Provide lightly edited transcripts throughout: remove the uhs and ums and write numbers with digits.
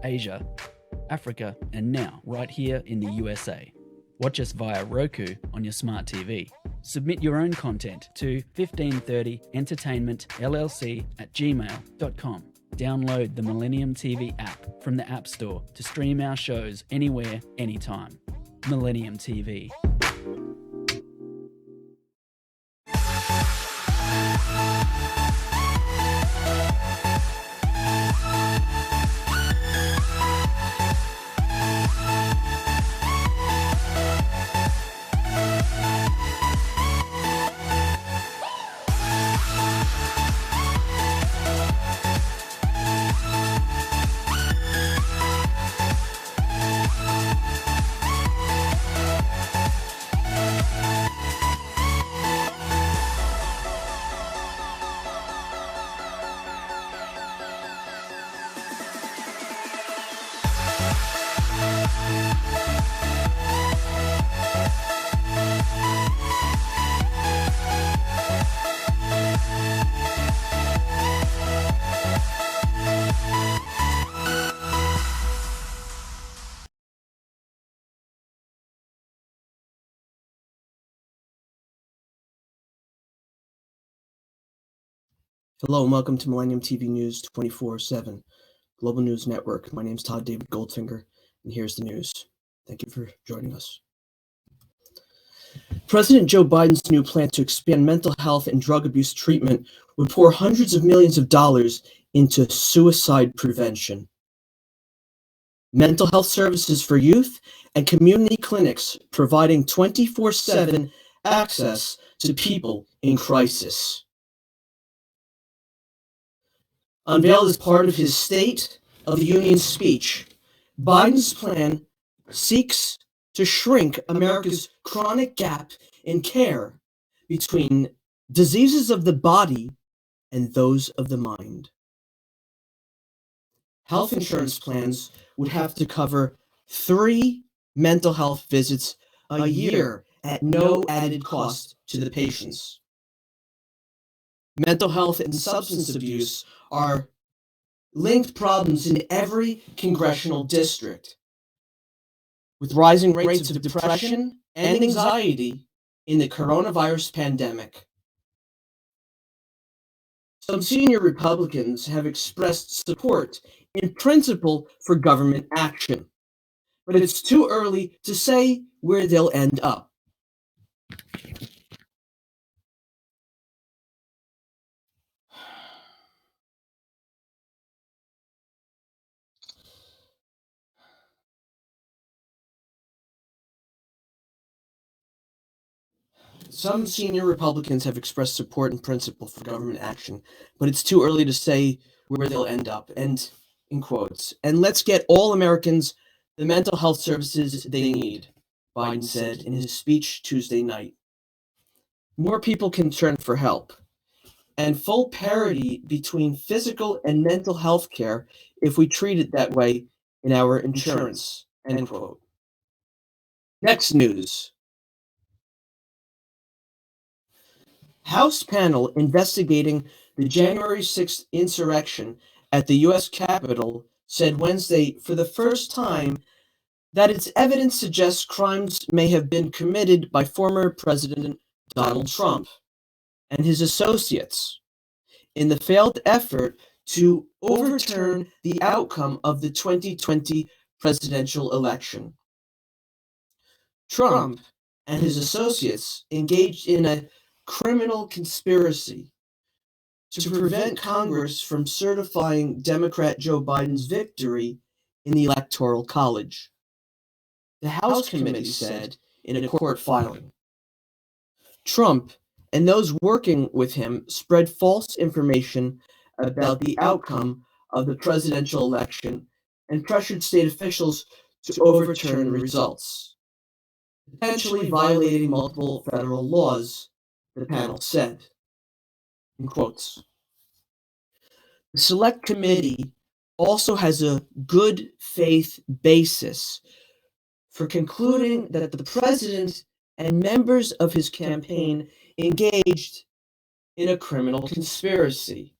Asia, Africa, and now right here in the USA. Watch us via Roku on your smart TV. Submit your own content to 1530entertainmentllc@gmail.com. Download the Millennium TV app from the App Store to stream our shows anywhere, anytime. Millennium TV. Hello and welcome to Millennium TV News 24/7, Global News Network. My name is Todd David Goldfinger, and here's the news. Thank you for joining us. President Joe Biden's new plan to expand mental health and drug abuse treatment would pour hundreds of millions of dollars into suicide prevention. Mental health services for youth and community clinics providing 24/7 access to people in crisis. Unveiled as part of his State of the Union speech, Biden's plan seeks to shrink America's chronic gap in care between diseases of the body and those of the mind. Health insurance plans would have to cover 3 mental health visits a year at no added cost to the patients. Mental health and substance abuse are linked problems in every congressional district, with rising rates of depression and anxiety in the coronavirus pandemic. Some senior Republicans have expressed support in principle for government action, but it's too early to say where they'll end up. Some senior Republicans have expressed support in principle for government action, but it's too early to say where they'll end up. And in quotes, and let's get all Americans the mental health services they need, Biden said in his speech Tuesday night. More people can turn for help, and full parity between physical and mental health care if we treat it that way in our insurance, end quote. Next news. House panel investigating the January 6th insurrection at the U.S. Capitol said Wednesday for the first time that its evidence suggests crimes may have been committed by former President Donald Trump and his associates in the failed effort to overturn the outcome of the 2020 presidential election. Trump and his associates engaged in a criminal conspiracy to prevent Congress from certifying Democrat Joe Biden's victory in the Electoral College, the House committee said in a court filing. Trump and those working with him spread false information about the outcome of the presidential election and pressured state officials to overturn the results, potentially violating multiple federal laws, the panel said, in quotes. The Select Committee also has a good faith basis for concluding that the president and members of his campaign engaged in a criminal conspiracy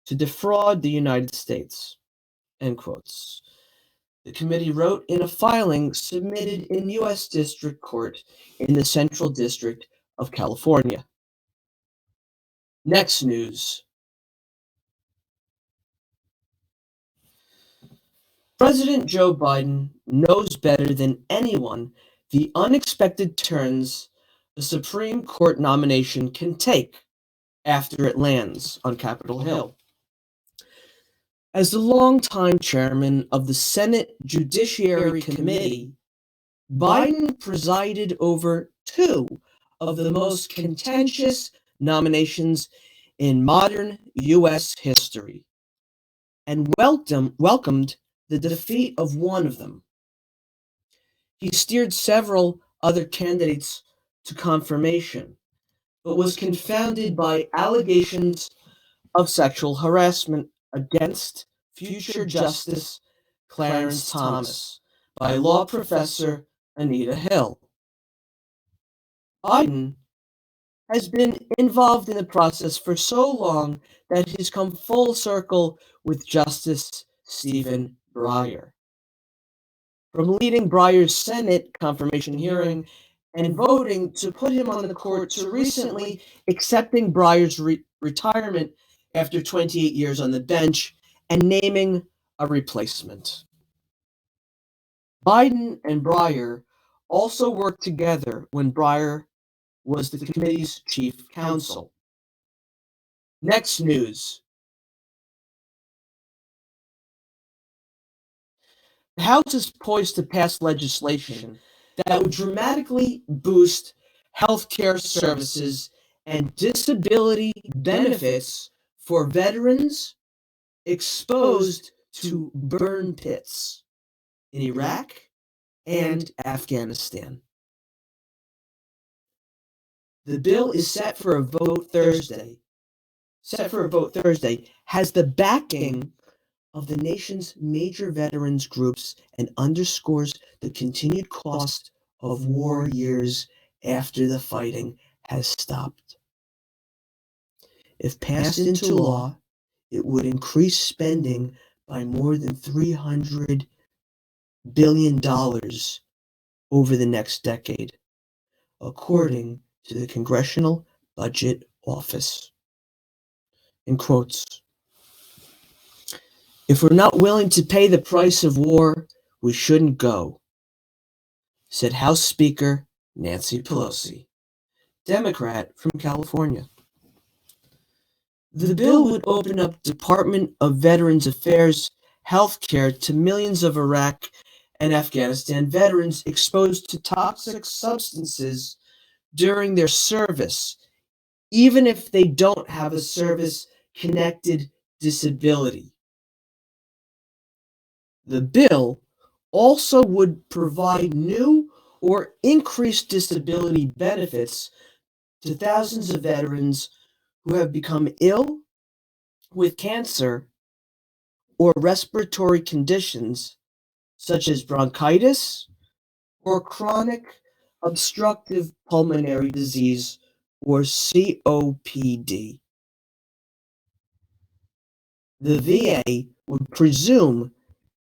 to defraud the United States, end quotes. the committee wrote in a filing submitted in U.S. District Court in the Central District of California. Next news. President Joe Biden knows better than anyone the unexpected turns a Supreme Court nomination can take after it lands on Capitol Hill. As the longtime chairman of the Senate Judiciary Committee, Biden presided over two of the most contentious nominations in modern U.S. history and welcomed the defeat of one of them. He steered several other candidates to confirmation, but was confounded by allegations of sexual harassment against future Justice Clarence Thomas by law professor Anita Hill. Biden has been involved in the process for so long that he's come full circle with Justice Stephen Breyer. From leading Breyer's Senate confirmation hearing and voting to put him on the court to recently accepting Breyer's retirement after 28 years on the bench and naming a replacement. Biden and Breyer also worked together when Breyer was the committee's chief counsel. Next news. The House is poised to pass legislation that would dramatically boost healthcare services and disability benefits for veterans exposed to burn pits in Iraq and Afghanistan. The bill is set for a vote Thursday, has the backing of the nation's major veterans groups and underscores the continued cost of war years after the fighting has stopped. If passed into law, it would increase spending by more than $300 billion over the next decade, according to the Congressional Budget Office. In quotes, "If we're not willing to pay the price of war, we shouldn't go," said House Speaker Nancy Pelosi, Democrat from California. The bill would open up Department of Veterans Affairs health care to millions of Iraq and Afghanistan veterans exposed to toxic substances during their service, even if they don't have a service-connected disability. The bill also would provide new or increased disability benefits to thousands of veterans who have become ill with cancer or respiratory conditions such as bronchitis or chronic obstructive pulmonary disease or COPD. The VA would presume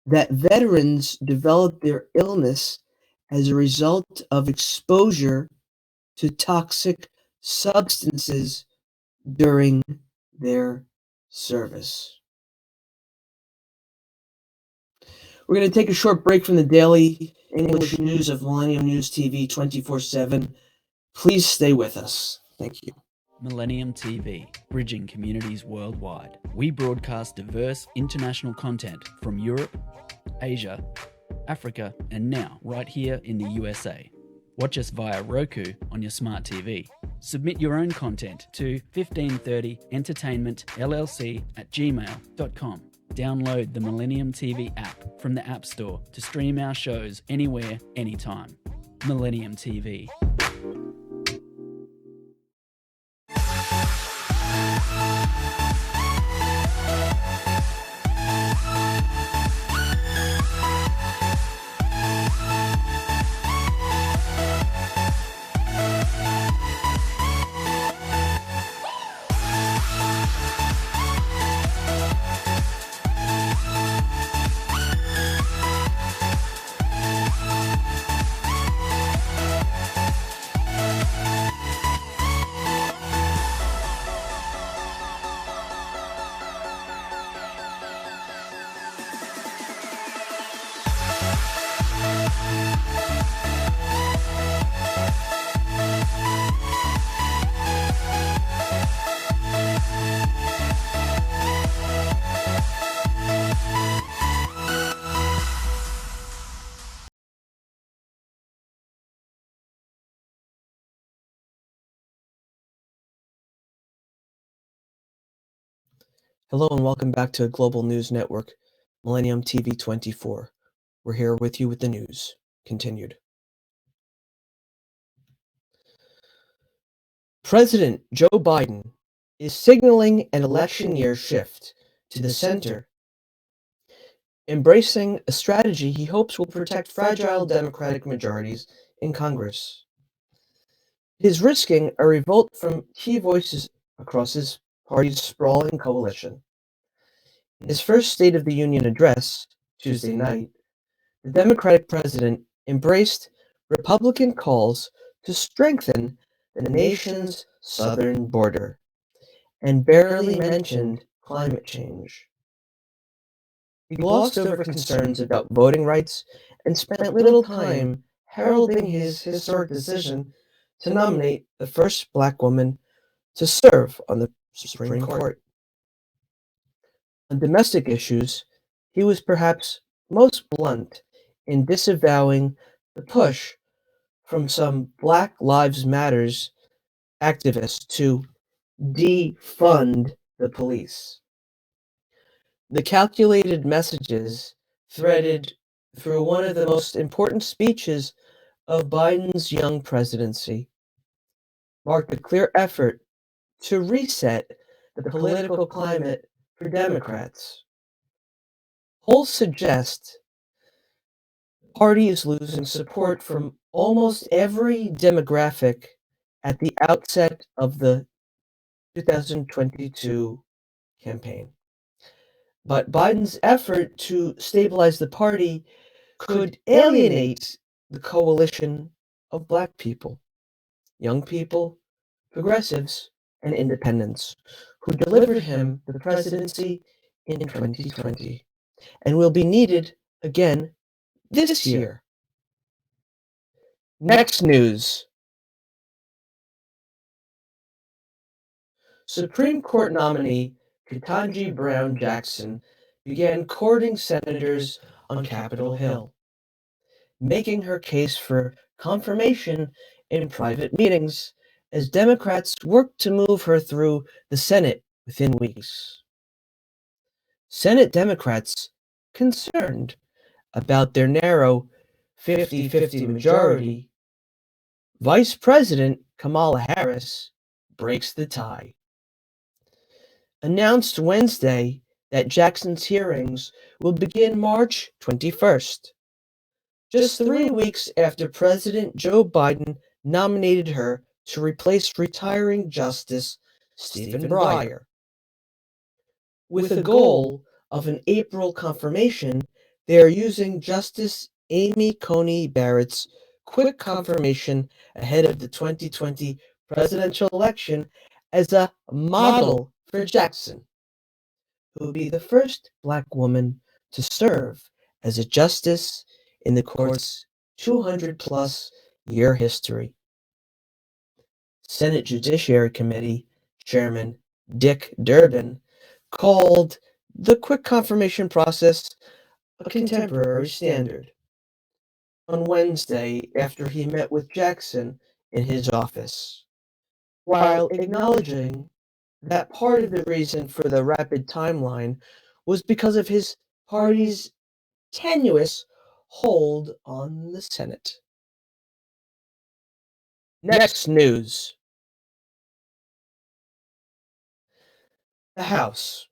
that veterans develop their illness as a result of exposure to toxic substances during their service. We're going to take a short break from the daily English news of Millennium News TV 24/7. Please stay with us. Thank you. Millennium TV, bridging communities worldwide. We broadcast diverse international content from Europe, Asia, Africa, and now right here in the USA. Watch us via Roku on your smart TV. Submit your own content to 1530entertainmentllc@gmail.com. Download the Millennium TV app from the App Store to stream our shows anywhere, anytime. Millennium TV. Hello and welcome back to Global News Network, Millennium TV24. We're here with you with the news. Continued. President Joe Biden is signaling an election year shift to the center, embracing a strategy he hopes will protect fragile Democratic majorities in Congress. He's risking a revolt from key voices across his party's sprawling coalition. In his first State of the Union address, Tuesday night, the Democratic president embraced Republican calls to strengthen the nation's southern border and barely mentioned climate change. He glossed over concerns about voting rights and spent little time heralding his historic decision to nominate the first Black woman to serve on the Supreme Court. On domestic issues, he was perhaps most blunt in disavowing the push from some Black Lives Matters activists to defund the police. The calculated messages threaded through one of the most important speeches of Biden's young presidency marked a clear effort to reset the political climate for Democrats. Polls suggest the party is losing support from almost every demographic at the outset of the 2022 campaign. But Biden's effort to stabilize the party could alienate the coalition of Black people, young people, progressives, and independents who delivered him the presidency in 2020 and will be needed again this year. Next news. Supreme Court nominee Ketanji Brown Jackson began courting senators on Capitol Hill, making her case for confirmation in private meetings as Democrats worked to move her through the Senate within weeks. Senate Democrats, concerned about their narrow 50-50 majority, Vice President Kamala Harris breaks the tie. Announced Wednesday that Jackson's hearings will begin March 21st, just 3 weeks after President Joe Biden nominated her to replace retiring Justice Stephen Breyer. With the goal of an April confirmation, they are using Justice Amy Coney Barrett's quick confirmation ahead of the 2020 presidential election as a model for Jackson, who will be the first Black woman to serve as a justice in the court's 200-plus year history. Senate Judiciary Committee Chairman Dick Durbin called the quick confirmation process a contemporary standard on Wednesday after he met with Jackson in his office, while acknowledging that part of the reason for the rapid timeline was because of his party's tenuous hold on the Senate. Next news. The House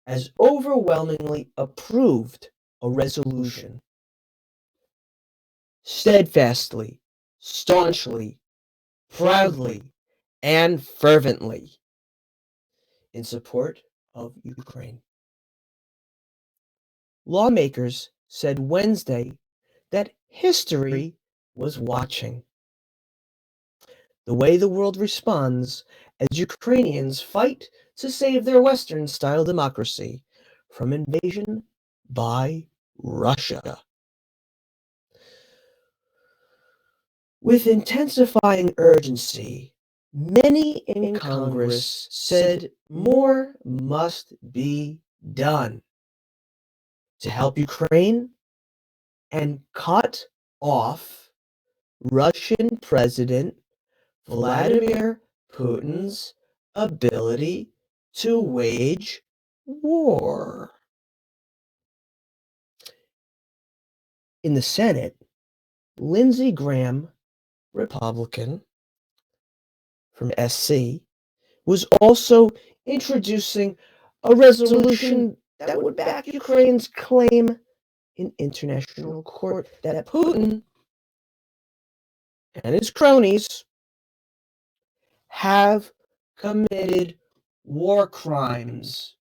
has overwhelmingly approved a resolution steadfastly, staunchly, proudly, and fervently in support of Ukraine. Lawmakers said Wednesday that history was watching the way the world responds as Ukrainians fight to save their Western-style democracy from invasion by Russia. With intensifying urgency, many in Congress said more must be done to help Ukraine and cut off Russian President Vladimir Putin's ability to wage war. In the Senate, Lindsey Graham, Republican from SC, was also introducing a resolution that would back Ukraine's claim in international court that Putin and his cronies have committed war crimes.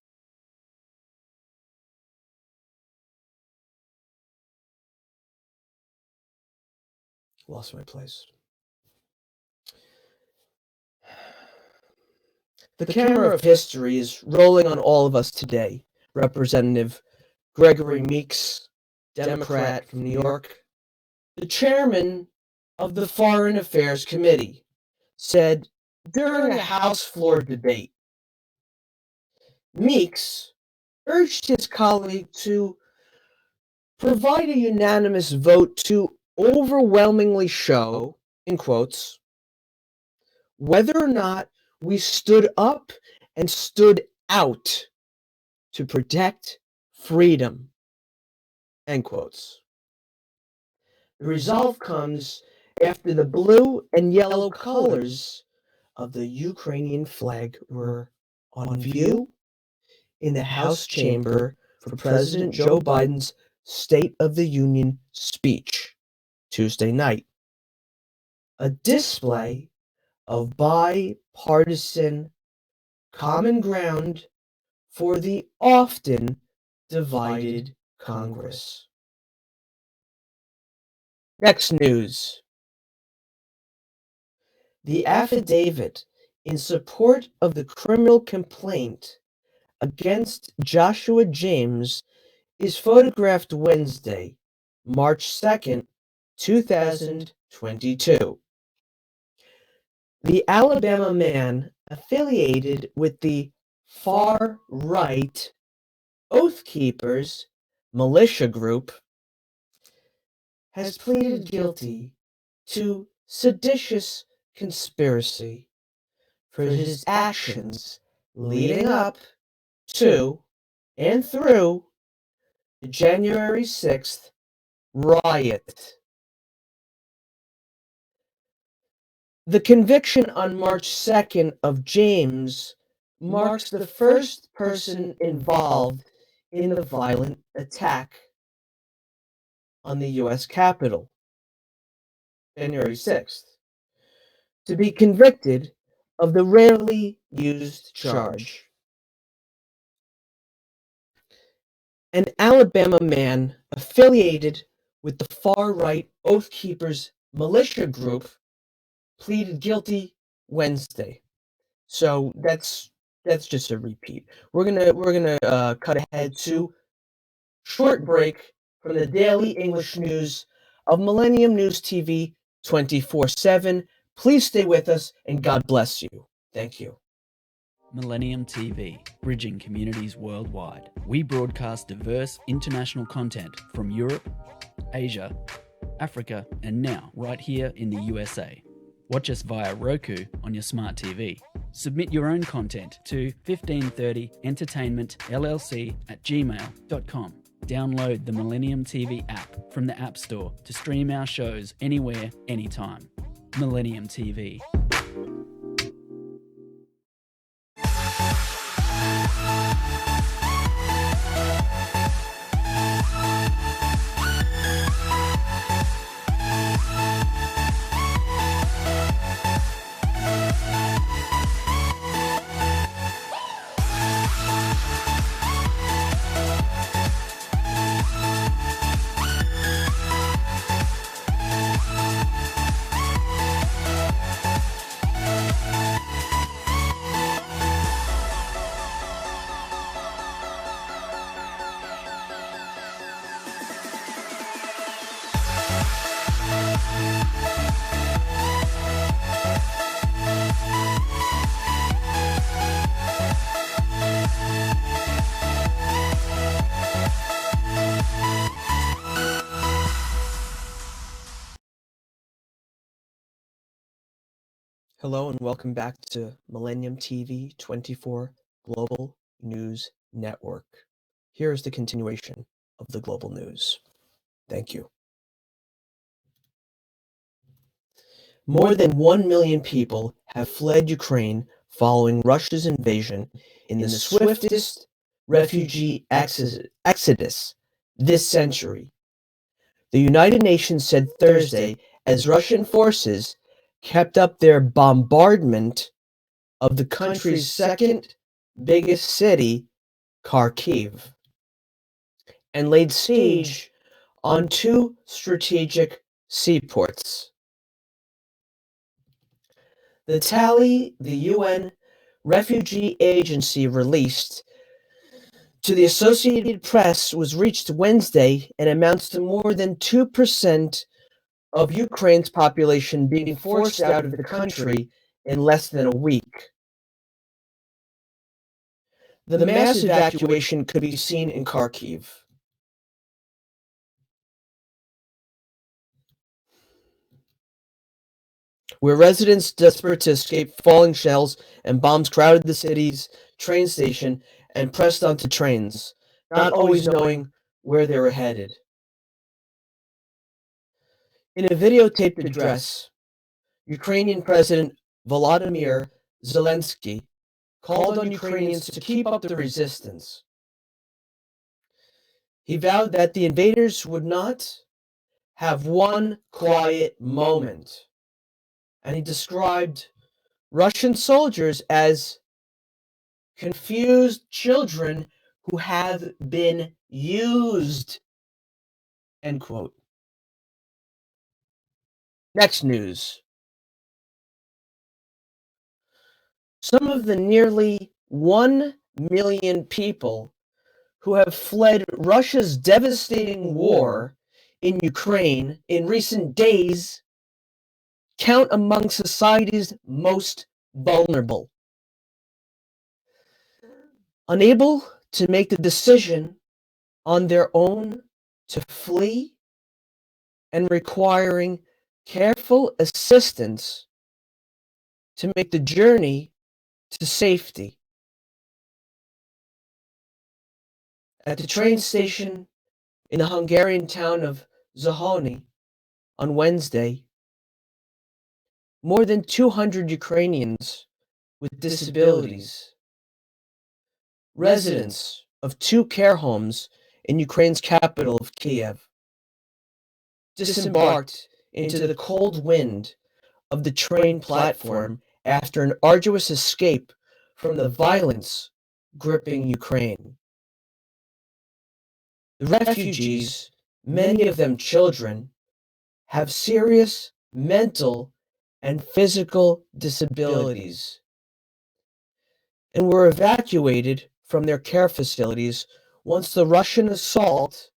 Lost my place. The camera of history is rolling on all of us today. Representative Gregory Meeks, Democrat from New York, the chairman of the Foreign Affairs Committee, said during a House floor debate, Meeks urged his colleague to provide a unanimous vote to overwhelmingly show, in quotes, whether or not we stood up and stood out to protect freedom, end quotes. The resolve comes after the blue and yellow colors of the Ukrainian flag were on view in the House chamber for President Joe Biden's State of the Union speech Tuesday night. A display of bipartisan common ground for the often divided Congress. Next news. The affidavit in support of the criminal complaint against Joshua James is photographed Wednesday, March 2nd, 2022. The Alabama man affiliated with the far-right Oath Keepers militia group has pleaded guilty to seditious conspiracy for his actions leading up to and through the January 6th riot. The conviction on March 2nd of James marks the first person involved in the violent attack on the U.S. Capitol, January 6th, to be convicted of the rarely used charge. An Alabama man affiliated with the far-right Oath Keepers militia group pleaded guilty Wednesday. So that's just a repeat. We're gonna cut ahead to short break from the daily English news of Millennium News TV 24/7. Please stay with us and God bless you. Thank you. Millennium TV, bridging communities worldwide. We broadcast diverse international content from Europe, Asia, Africa, and now right here in the USA. Watch us via Roku on your smart TV. Submit your own content to 1530entertainmentllc@gmail.com. Download the Millennium TV app from the App Store to stream our shows anywhere, anytime. Millennium TV. Hello and welcome back to Millennium TV 24 Global News Network. Here is the continuation of the global news. Thank you. More than 1 million people have fled Ukraine following Russia's invasion in the swiftest refugee exodus this century. The United Nations said Thursday as Russian forces kept up their bombardment of the country's second biggest city, Kharkiv, and laid siege on two strategic seaports. The tally the UN Refugee Agency released to the Associated Press was reached Wednesday and amounts to more than 2% of Ukraine's population being forced out of the country in less than a week. The mass evacuation could be seen in Kharkiv. Where residents desperate to escape falling shells and bombs crowded the city's train station and pressed onto trains, not always knowing where they were headed. In a videotaped address, Ukrainian President Volodymyr Zelensky called on Ukrainians to keep up the resistance. He vowed that the invaders would not have one quiet moment, and he described Russian soldiers as confused children who have been used. End quote. Next news. Some of the nearly 1 million people who have fled Russia's devastating war in Ukraine in recent days count among society's most vulnerable. Unable to make the decision on their own to flee and requiring careful assistance to make the journey to safety. At the train station in the Hungarian town of Zahony on Wednesday, more than 200 Ukrainians with disabilities, residents of two care homes in Ukraine's capital of Kiev, disembarked into the cold wind of the train platform after an arduous escape from the violence gripping Ukraine. The refugees, many of them children, have serious mental and physical disabilities and were evacuated from their care facilities once the Russian assault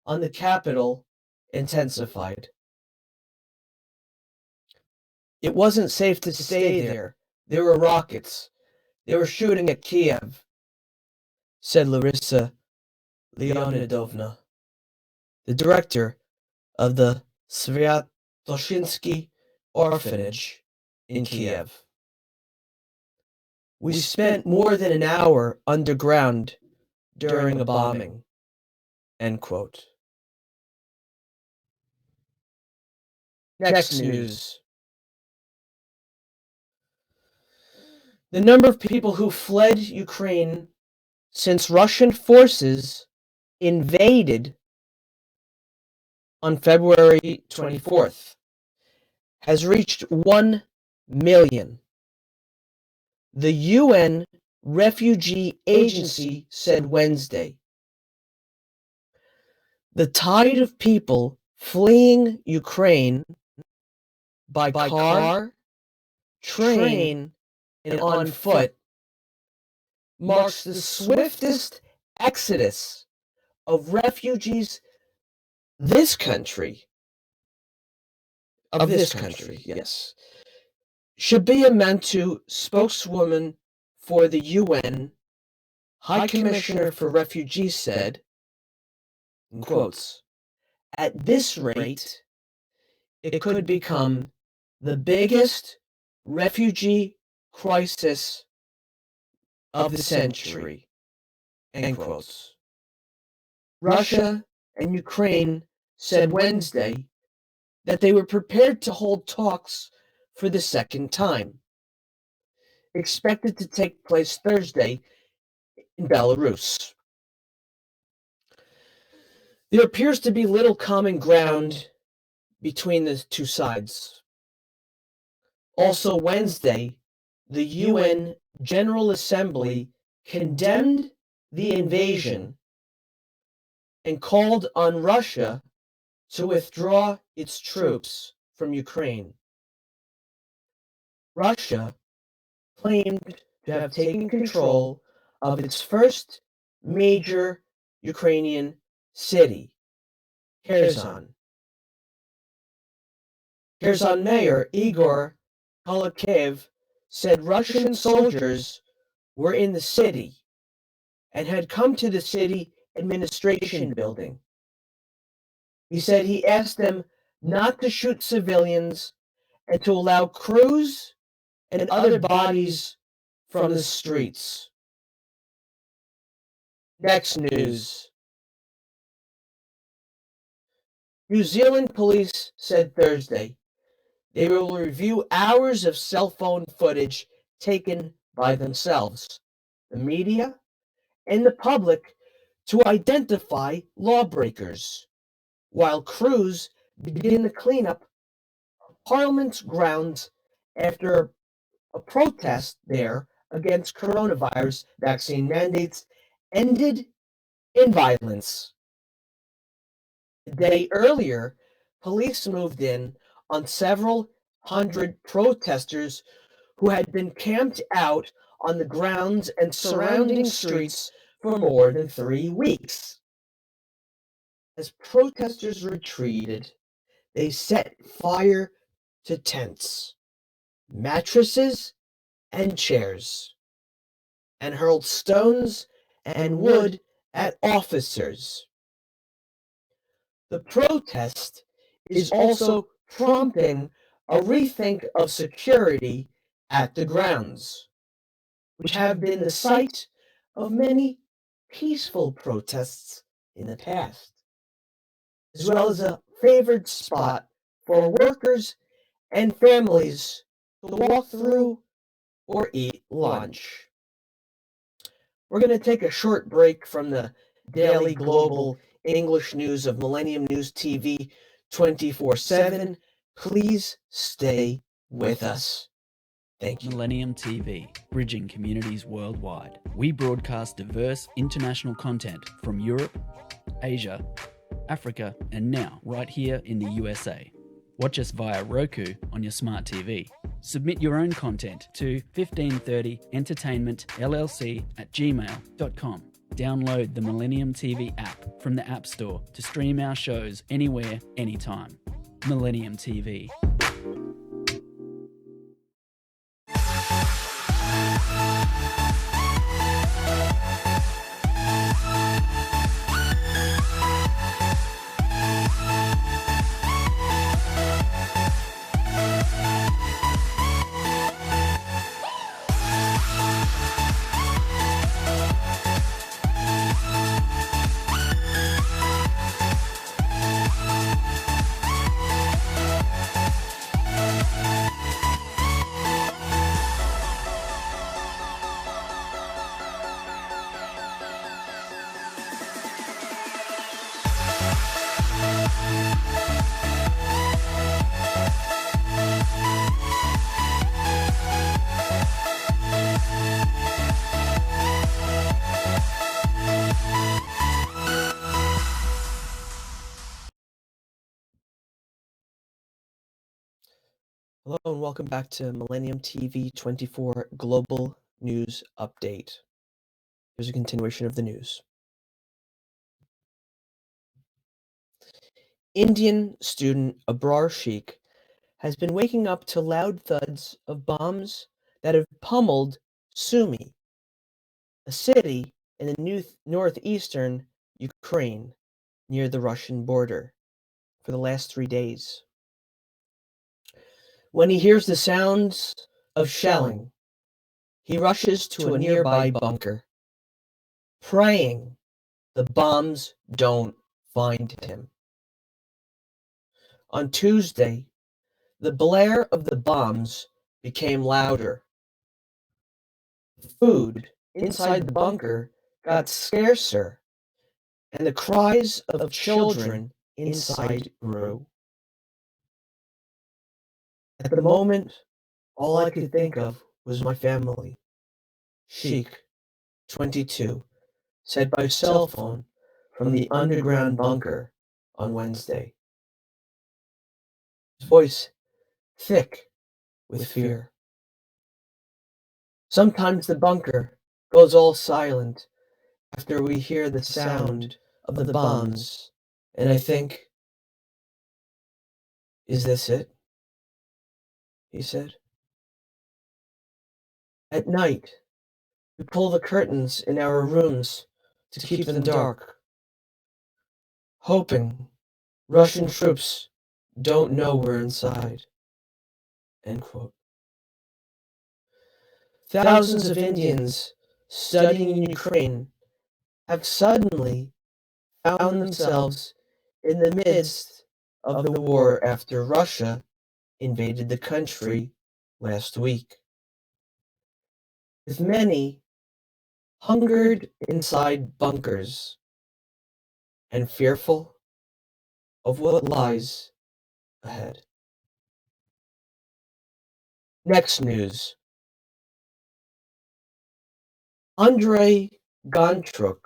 on the capital intensified. It wasn't safe to stay there. There were rockets. They were shooting at Kiev, said Larissa Leonidovna, the director of the Sviatoshinsky orphanage in Kiev. We spent more than an hour underground during a bombing. End quote. Next news. The number of people who fled Ukraine since Russian forces invaded on February 24th has reached 1 million. The UN Refugee Agency said Wednesday. The tide of people fleeing Ukraine by car, train, and on foot marks the swiftest exodus of refugees of this country, yes. Shabia Mantu, spokeswoman for the UN High Commissioner for Refugees, said, in quotes, "At this rate, it could become the biggest refugee crisis of the century, end quotes. Russia and Ukraine said Wednesday that they were prepared to hold talks for the second time, expected to take place Thursday in Belarus. There appears to be little common ground between the two sides. Also Wednesday, the UN General Assembly condemned the invasion and called on Russia to withdraw its troops from Ukraine. Russia claimed to have taken control of its first major Ukrainian city, Kherson. Kherson Mayor Igor Kolokhev said Russian soldiers were in the city and had come to the city administration building. He said he asked them not to shoot civilians and to allow crews and other bodies from the streets. Next news. New Zealand police said Thursday they will review hours of cell phone footage taken by themselves, the media, and the public to identify lawbreakers, while crews begin the cleanup of Parliament's grounds after a protest there against coronavirus vaccine mandates ended in violence. A day earlier, police moved in on several hundred protesters who had been camped out on the grounds and surrounding streets for more than 3 weeks. As protesters retreated, they set fire to tents, mattresses, and chairs, and hurled stones and wood at officers. The protest is also prompting a rethink of security at the grounds, which have been the site of many peaceful protests in the past, as well as a favored spot for workers and families to walk through or eat lunch. We're going to take a short break from the daily global English news of Millennium News TV 24/7. Please stay with us. Thank you. Millennium TV, bridging communities worldwide. We broadcast diverse international content from Europe, Asia, Africa, and now right here in the USA. Watch us via Roku on your smart TV. Submit your own content to 1530entertainmentllc@gmail.com. Download the Millennium TV app from the App Store to stream our shows anywhere, anytime. Millennium TV. Hello and welcome back to Millennium TV 24 Global News Update. Here's a continuation of the news. Indian student Abrar Sheikh has been waking up to loud thuds of bombs that have pummeled Sumy, a city in the northeastern Ukraine near the Russian border, for the last 3 days. When he hears the sounds of shelling, he rushes to a nearby bunker, praying the bombs don't find him. On Tuesday, the blare of the bombs became louder. Food inside the bunker got scarcer, and the cries of children inside grew. At the moment, all I could think of was my family. Sheik, 22, said by cell phone from the underground bunker on Wednesday. His voice thick with fear. Sometimes the bunker goes all silent after we hear the sound of the bombs, and I think, is this it? He said. At night, we pull the curtains in our rooms to keep them dark, hoping Russian troops don't know we're inside. End quote. Thousands of Indians studying in Ukraine have suddenly found themselves in the midst of the war after Russia invaded the country last week, with many hungered inside bunkers and fearful of what lies ahead. Next news. Andrei Gontruk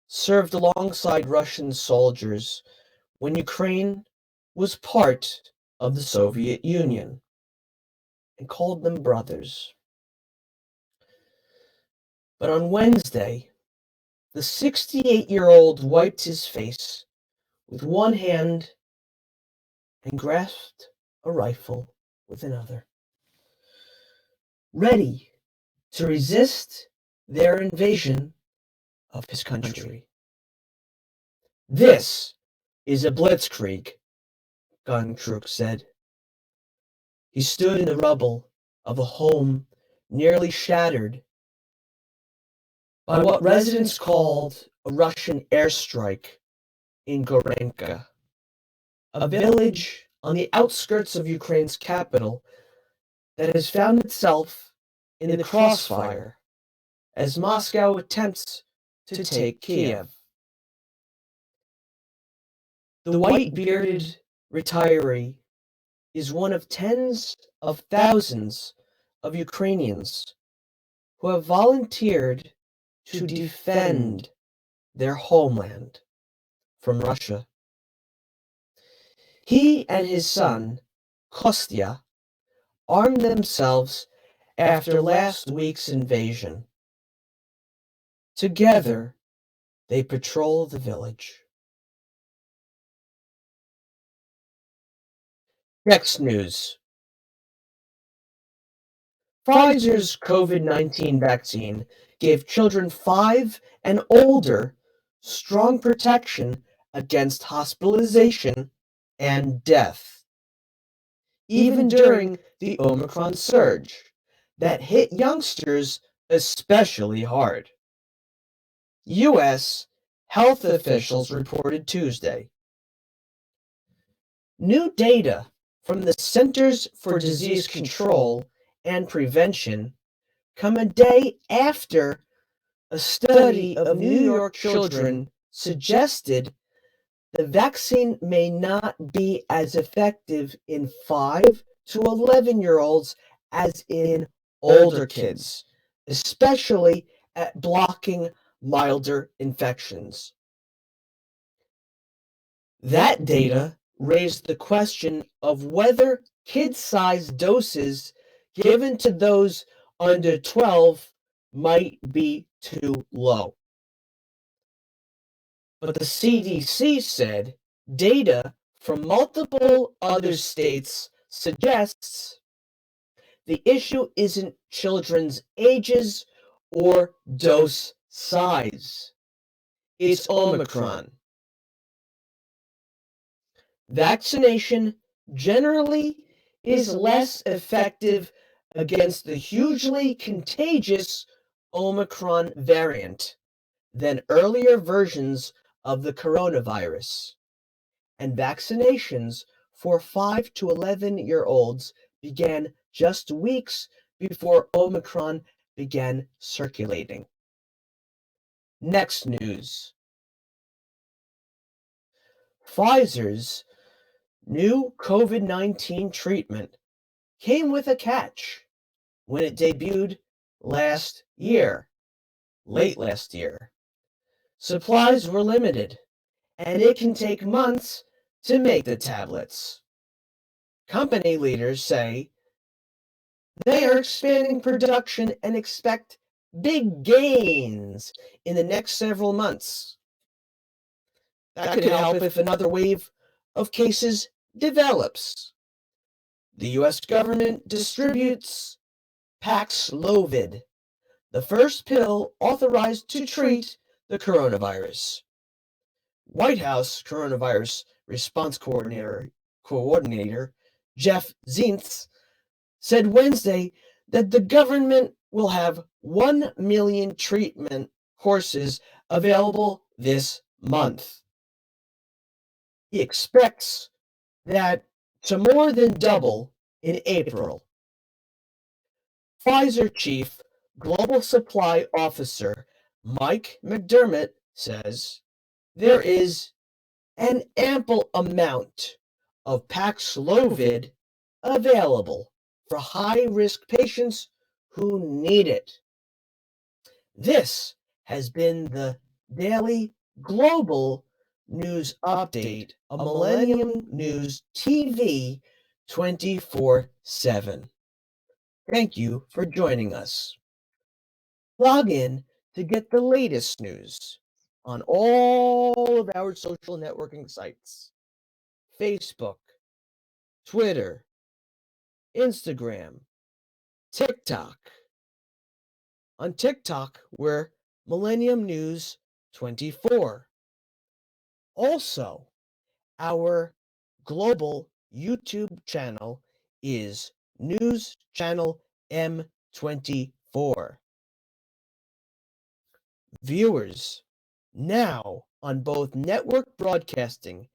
served alongside Russian soldiers when Ukraine was part of the Soviet Union and called them brothers. But on Wednesday, the 68-year-old wiped his face with one hand and grasped a rifle with another, ready to resist their invasion of his country. This is a blitzkrieg, Gontruk said. He stood in the rubble of a home nearly shattered by what residents called a Russian airstrike in Gorenka, a village on the outskirts of Ukraine's capital that has found itself in the crossfire as Moscow attempts to take Kiev. The white-bearded retiree is one of tens of thousands of Ukrainians who have volunteered to defend their homeland from Russia. He and his son, Kostya, armed themselves after last week's invasion. Together, they patrol the village. Next news. Pfizer's COVID-19 vaccine gave children 5 and older strong protection against hospitalization and death, even during the Omicron surge that hit youngsters especially hard. U.S. health officials reported Tuesday. New data from the Centers for Disease Control and Prevention come a day after a study of New York children suggested the vaccine may not be as effective in 5 to 11-year-olds as in older kids, especially at blocking milder infections. That data raised the question of whether kid-sized doses given to those under 12 might be too low. But the CDC said data from multiple other states suggests the issue isn't children's ages or dose size. It's Omicron. Vaccination generally is less effective against the hugely contagious Omicron variant than earlier versions of the coronavirus, and vaccinations for 5 to 11-year-olds began just weeks before Omicron began circulating. Next news. Pfizer's new COVID-19 treatment came with a catch when it debuted late last year. Supplies were limited, and it can take months to make the tablets. Company leaders say they are expanding production and expect big gains in the next several months. That could help if another wave of cases develops. The U.S. government distributes Paxlovid, the first pill authorized to treat the coronavirus. White House Coronavirus Response Coordinator Jeff Zients said Wednesday that the government will have 1 million treatment courses available this month. He expects that to more than double in April. Pfizer Chief Global Supply Officer Mike McDermott says there is an ample amount of Paxlovid available for high-risk patients who need it. This has been the daily global news update of Millennium News TV 24/7. Thank you for joining us. Log in to get the latest news on all of our social networking sites: Facebook, Twitter, Instagram, TikTok. On TikTok, we're Millennium News 24. Also, our global YouTube channel is News Channel M24. Viewers, now on both network broadcasting,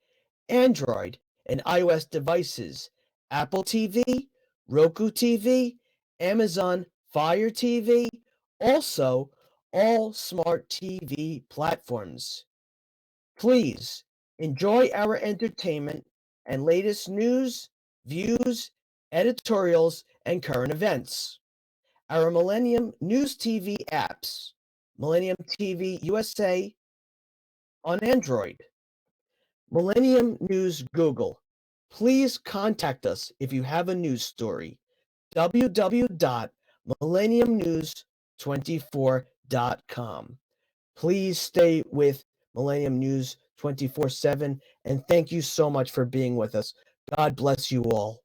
Android and iOS devices, Apple TV, Roku TV, Amazon Fire TV, also all smart TV platforms. Please enjoy our entertainment and latest news, views, editorials, and current events. Our Millennium News TV apps, Millennium TV USA on Android, Millennium News Google. Please contact us if you have a news story. www.millenniumnews24.com. Please stay with Millennium News 24/7, and thank you so much for being with us. God bless you all.